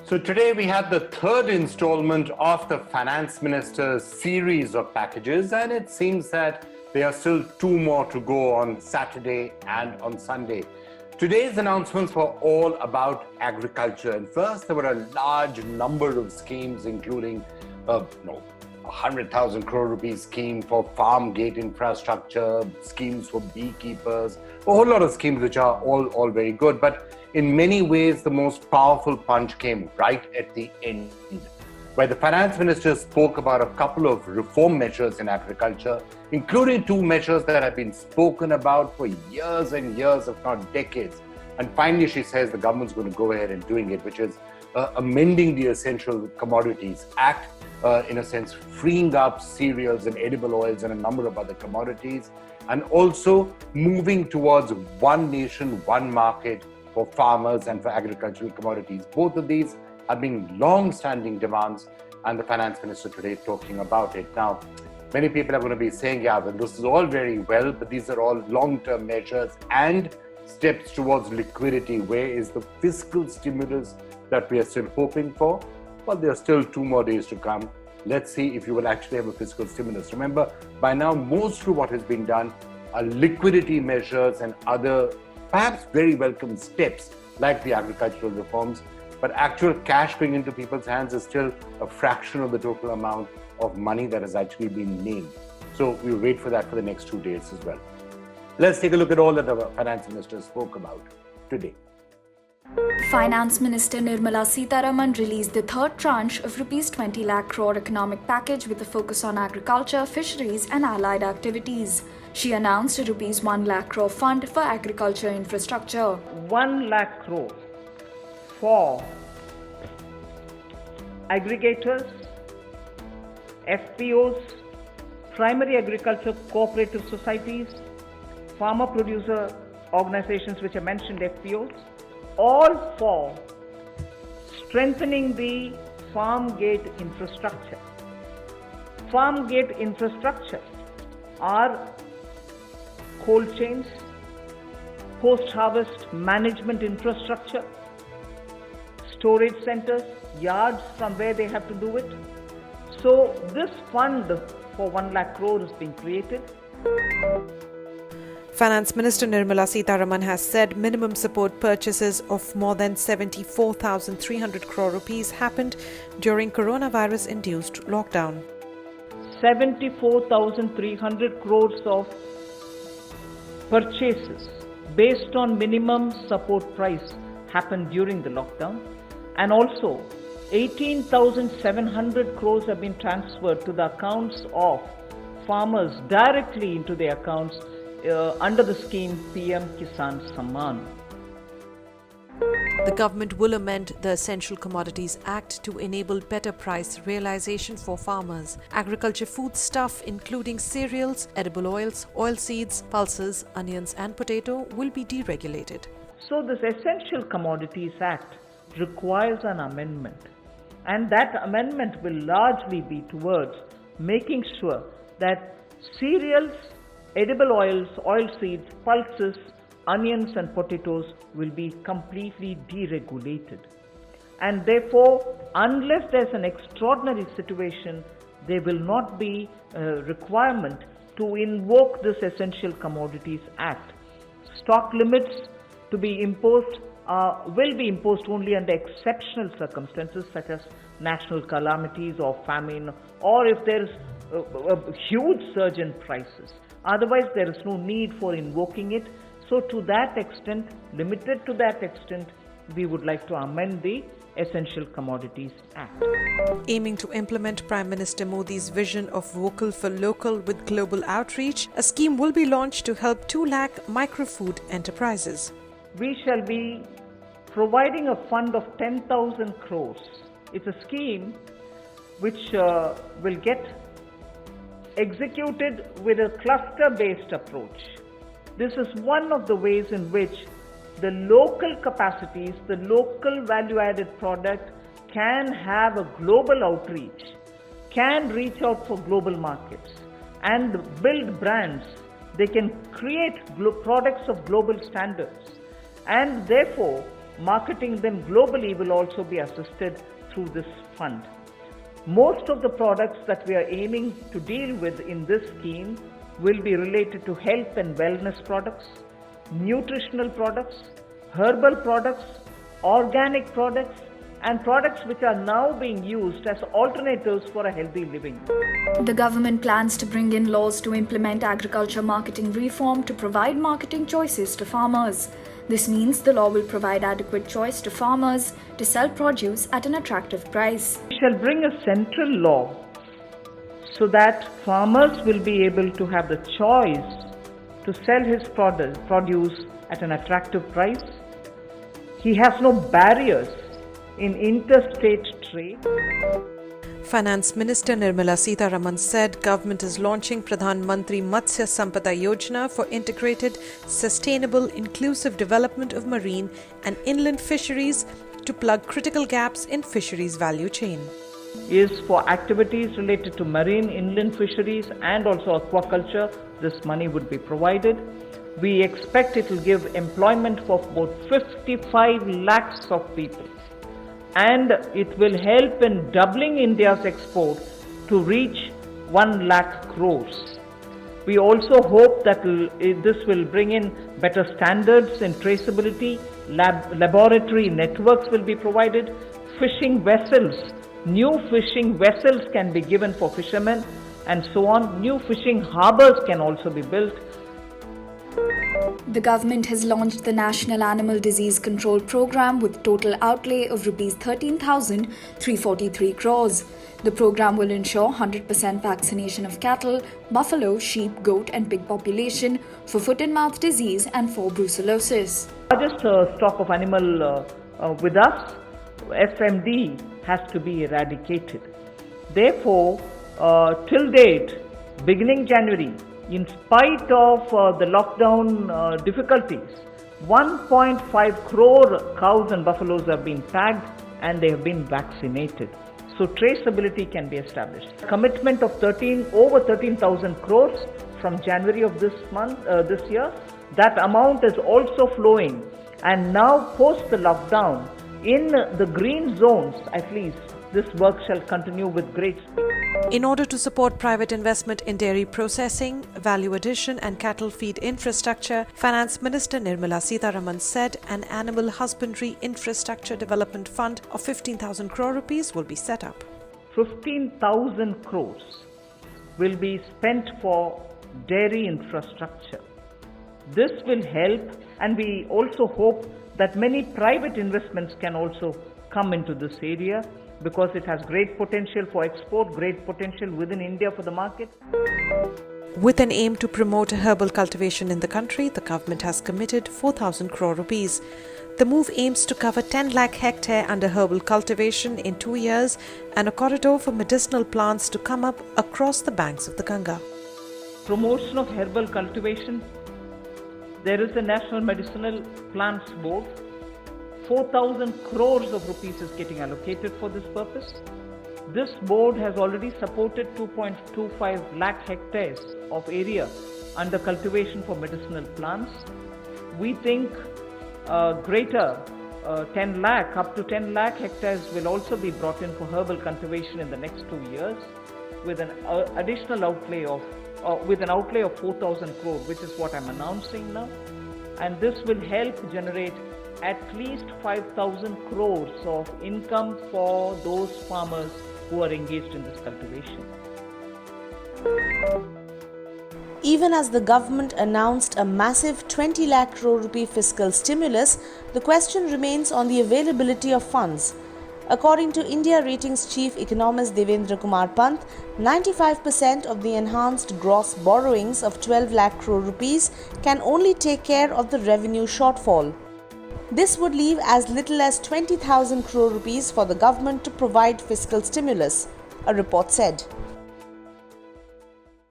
So today we have the third installment of the Finance Minister's series of packages, and it seems that there are still two more to go on Saturday and on Sunday. Today's announcements were all about agriculture, and first there were a large number of schemes, including a 100,000 crore rupees scheme for farm gate infrastructure, schemes for beekeepers, a whole lot of schemes which are all very good. But in many ways, the most powerful punch came right at the end, where the finance minister spoke about a couple of reform measures in agriculture, including two measures that have been spoken about for years and years, if not decades. And finally, she says the government's going to go ahead and doing it, which is amending the Essential Commodities Act, in a sense, freeing up cereals and edible oils and a number of other commodities, and also moving towards one nation, one market for farmers and for agricultural commodities. Both of these have been long-standing demands, and the finance minister today talking about it. Now, many people are going to be saying, yeah, well, this is all very well, but these are all long-term measures and steps towards liquidity. Where is the fiscal stimulus that we are still hoping for? Well, there are still 2 more days to come. Let's see if you will actually have a fiscal stimulus. Remember, by now, most of what has been done are liquidity measures and other perhaps very welcome steps like the agricultural reforms, but actual cash going into people's hands is still a fraction of the total amount of money that has actually been named. So we'll wait for that for the next 2 days as well. Let's take a look at all that the finance minister spoke about today. Finance Minister Nirmala Sitharaman released the third tranche of Rs 20 lakh crore economic package with a focus on agriculture, fisheries and allied activities. She announced a Rs 1 lakh crore fund for agriculture infrastructure. 1 lakh crore for aggregators, FPOs, primary agriculture cooperative societies, farmer producer organizations which I mentioned, FPOs, all for strengthening the farm gate infrastructure. Farm gate infrastructure are cold chains, post-harvest management infrastructure, storage centers, yards from where they have to do it. So this fund for 1 lakh crore is being created. Finance Minister Nirmala Sitharaman has said minimum support purchases of more than 74,300 crore rupees happened during coronavirus-induced lockdown. 74,300 crores of purchases based on minimum support price happened during the lockdown, and also 18,700 crores have been transferred to the accounts of farmers directly into their accounts under the scheme PM Kisan Samman. The government will amend the Essential Commodities Act to enable better price realization for farmers. Agriculture foodstuff, including cereals, edible oils, oilseeds, pulses, onions and potato, will be deregulated. So this Essential Commodities Act requires an amendment, and that amendment will largely be towards making sure that cereals, edible oils, oilseeds, pulses, onions and potatoes will be completely deregulated. And therefore, unless there's an extraordinary situation, there will not be a requirement to invoke this Essential Commodities Act. Stock limits to be imposed will be imposed only under exceptional circumstances such as national calamities or famine, or if there is a huge surge in prices. Otherwise, there is no need for invoking it. So to that extent, limited to that extent, we would like to amend the Essential Commodities Act. Aiming to implement Prime Minister Modi's vision of Vocal for Local with global outreach, a scheme will be launched to help 2 lakh microfood enterprises. We shall be providing a fund of 10,000 crores. It's a scheme which will get executed with a cluster-based approach. This is one of the ways in which the local capacities, the local value-added product can have a global outreach, can reach out for global markets and build brands. They can create products of global standards, and therefore marketing them globally will also be assisted through this fund. Most of the products that we are aiming to deal with in this scheme will be related to health and wellness products, nutritional products, herbal products, organic products, and products which are now being used as alternatives for a healthy living. The government plans to bring in laws to implement agriculture marketing reform to provide marketing choices to farmers. This means the law will provide adequate choice to farmers to sell produce at an attractive price. We shall bring a central law so that farmers will be able to have the choice to sell his produce at an attractive price. He has no barriers in interstate trade. Finance Minister Nirmala Sitharaman said government is launching Pradhan Mantri Matsya Sampada Yojana for integrated, sustainable, inclusive development of marine and inland fisheries to plug critical gaps in fisheries value chain. Is for activities related to marine, inland fisheries and also aquaculture. This money would be provided. We expect it will give employment for about 55 lakhs of people. And it will help in doubling India's export to reach 1 lakh crores. We also hope that this will bring in better standards in traceability, laboratory networks will be provided, fishing vessels, new fishing vessels can be given for fishermen and so on. New fishing harbours can also be built. The government has launched the National Animal Disease Control Programme with total outlay of Rs 13,343 crores. The programme will ensure 100% vaccination of cattle, buffalo, sheep, goat and pig population for foot and mouth disease and for brucellosis. Largest stock of animal with us, FMD, has to be eradicated. Therefore, till date, beginning January, in spite of the lockdown difficulties, 1.5 crore cows and buffaloes have been tagged and they have been vaccinated. So traceability can be established. Commitment of over 13,000 crores from January of this year. That amount is also flowing, and now post the lockdown, in the green zones at least, this work shall continue with great speed. In order to support private investment in dairy processing, value addition and cattle feed infrastructure, Finance Minister Nirmala Sitharaman said an animal husbandry infrastructure development fund of 15,000 crore rupees will be set up. 15,000 crores will be spent for dairy infrastructure. This will help, and we also hope that many private investments can also come into this area, because it has great potential for export, great potential within India for the market. With an aim to promote herbal cultivation in the country, the government has committed 4,000 crore rupees. The move aims to cover 10 lakh hectare under herbal cultivation in 2 years and a corridor for medicinal plants to come up across the banks of the Ganga. Promotion of herbal cultivation. There is a National Medicinal Plants Board. 4,000 crores of rupees is getting allocated for this purpose. This board has already supported 2.25 lakh hectares of area under cultivation for medicinal plants. We think greater 10 lakh, up to 10 lakh hectares will also be brought in for herbal cultivation in the next 2 years with an additional outlay of with an outlay of 4,000 crore, which is what I'm announcing now. And this will help generate at least 5,000 crores of income for those farmers who are engaged in this cultivation. Even as the government announced a massive 20 lakh crore rupee fiscal stimulus, the question remains on the availability of funds. According to India Ratings Chief Economist Devendra Kumar Pant, 95% of the enhanced gross borrowings of 12 lakh crore rupees can only take care of the revenue shortfall. This would leave as little as 20,000 crore rupees for the government to provide fiscal stimulus, a report said.